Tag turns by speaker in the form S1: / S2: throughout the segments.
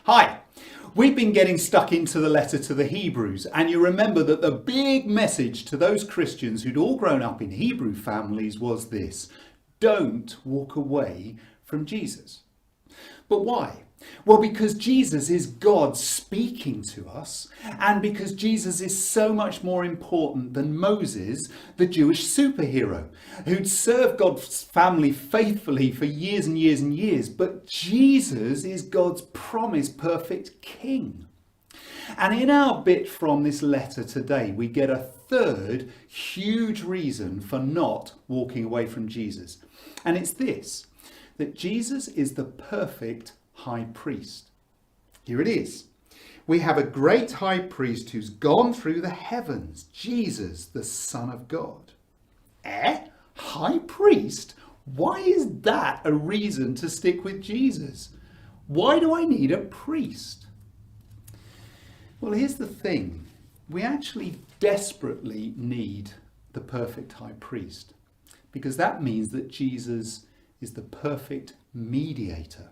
S1: Hi! We've been getting stuck into the letter to the Hebrews, and you remember that the big message to those Christians who'd all grown up in Hebrew families was this: don't walk away from Jesus. But why? Well, because Jesus is God speaking to us, and because Jesus is so much more important than Moses, the Jewish superhero, who'd served God's family faithfully for years and years and years. But Jesus is God's promised perfect king. And in our bit from this letter today, we get a third huge reason for not walking away from Jesus. And it's this: that Jesus is the perfect high priest. Here it is. We have a great high priest who's gone through the heavens, Jesus, the Son of God. High priest? Why is that a reason to stick with Jesus? Why do I need a priest? Well, here's the thing. We actually desperately need the perfect high priest, because that means that Jesus is the perfect mediator.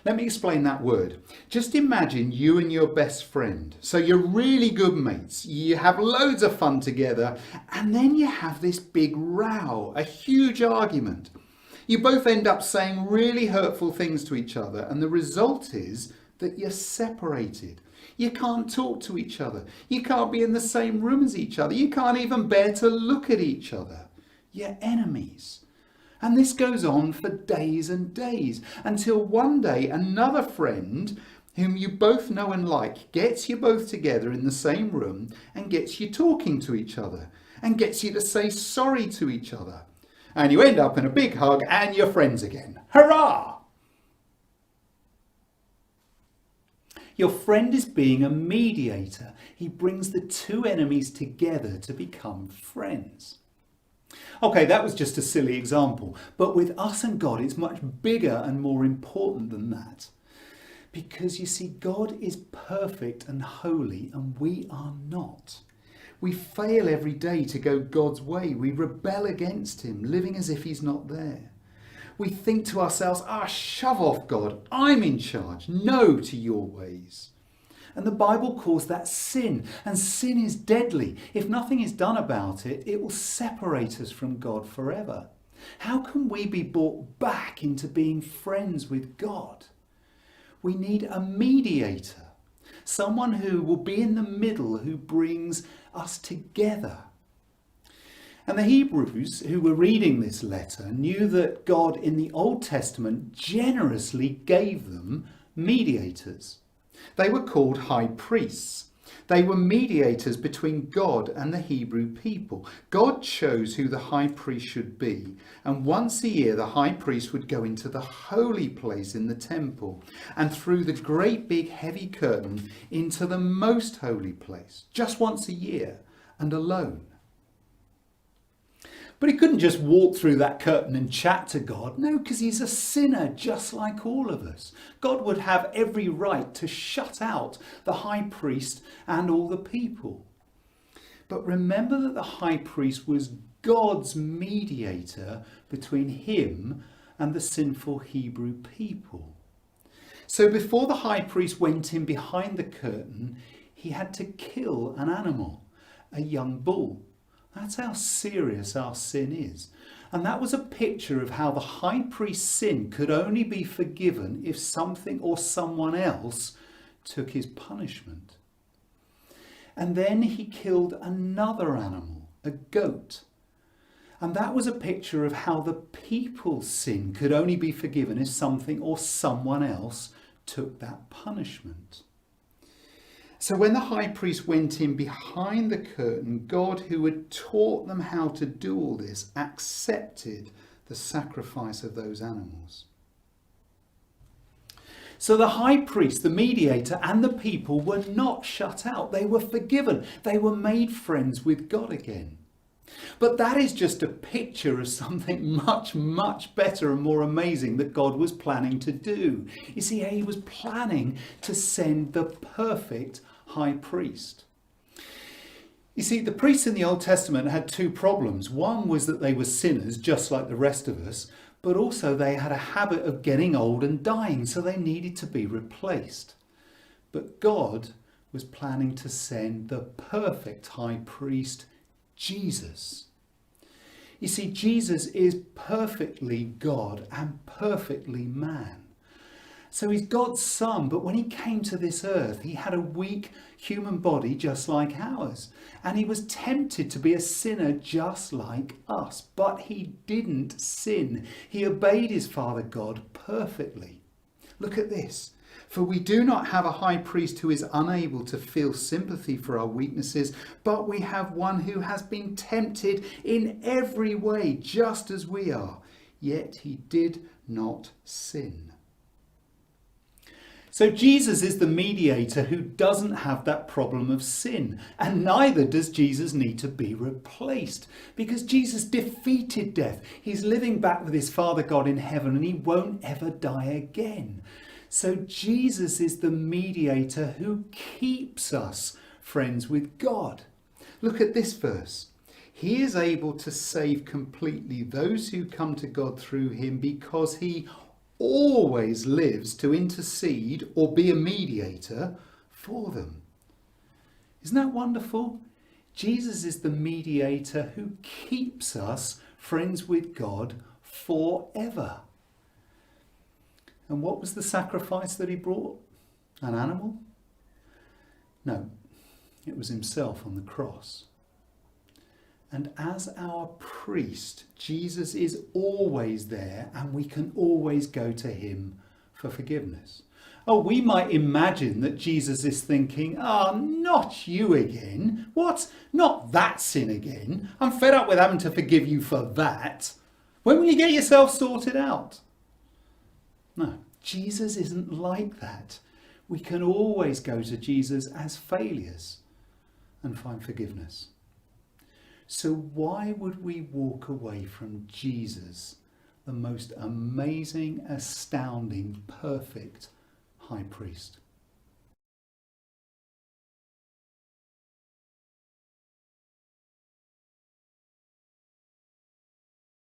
S1: Let me explain that word. Just imagine you and your best friend. So you're really good mates. You have loads of fun together, and then you have this big row, a huge argument. You both end up saying really hurtful things to each other, and the result is that you're separated. You can't talk to each other. You can't be in the same room as each other. You can't even bear to look at each other. You're enemies. And this goes on for days and days, until one day another friend whom you both know and like gets you both together in the same room and gets you talking to each other and gets you to say sorry to each other. And you end up in a big hug and you're friends again. Hurrah! Your friend is being a mediator. He brings the two enemies together to become friends. Okay, that was just a silly example, but with us and God, it's much bigger and more important than that. Because you see, God is perfect and holy, and we are not. We fail every day to go God's way. We rebel against him, living as if he's not there. We think to ourselves, shove off, God, I'm in charge. No to your ways. And the Bible calls that sin, and sin is deadly. If nothing is done about it, it will separate us from God forever. How can we be brought back into being friends with God? We need a mediator, someone who will be in the middle, who brings us together. And the Hebrews who were reading this letter knew that God in the Old Testament generously gave them mediators. They were called high priests. They were mediators between God and the Hebrew people. God chose who the high priest should be, and once a year the high priest would go into the holy place in the temple and through the great big heavy curtain into the most holy place, just once a year and alone. But he couldn't just walk through that curtain and chat to God. No, because he's a sinner just like all of us. God would have every right to shut out the high priest and all the people. But remember that the high priest was God's mediator between him and the sinful Hebrew people. So before the high priest went in behind the curtain, he had to kill an animal, a young bull. That's how serious our sin is. And that was a picture of how the high priest's sin could only be forgiven if something or someone else took his punishment. And then he killed another animal, a goat. And that was a picture of how the people's sin could only be forgiven if something or someone else took that punishment. So when the high priest went in behind the curtain, God, who had taught them how to do all this, accepted the sacrifice of those animals. So the high priest, the mediator, and the people were not shut out. They were forgiven. They were made friends with God again. But that is just a picture of something much, much better and more amazing that God was planning to do. You see, he was planning to send the perfect high priest. You see, the priests in the Old Testament had two problems. One was that they were sinners, just like the rest of us, but also they had a habit of getting old and dying, so they needed to be replaced. But God was planning to send the perfect high priest, Jesus. You see, Jesus is perfectly God and perfectly man. So he's God's son, but when he came to this earth, he had a weak human body just like ours. And he was tempted to be a sinner just like us. But he didn't sin. He obeyed his Father God perfectly. Look at this. For we do not have a high priest who is unable to feel sympathy for our weaknesses, but we have one who has been tempted in every way, just as we are. Yet he did not sin. So Jesus is the mediator who doesn't have that problem of sin, and neither does Jesus need to be replaced, because Jesus defeated death. He's living back with his Father God in heaven, and he won't ever die again. So Jesus is the mediator who keeps us friends with God. Look at this verse. He is able to save completely those who come to God through him, because he always lives to intercede or be a mediator for them. Isn't that wonderful? Jesus is the mediator who keeps us friends with God forever. And what was the sacrifice that he brought? An animal? No, it was himself on the cross. And as our priest, Jesus is always there, and we can always go to him for forgiveness. Oh, we might imagine that Jesus is thinking, not you again. What? Not that sin again. I'm fed up with having to forgive you for that. When will you get yourself sorted out? No, Jesus isn't like that. We can always go to Jesus as failures and find forgiveness. So why would we walk away from Jesus, the most amazing, astounding, perfect high priest?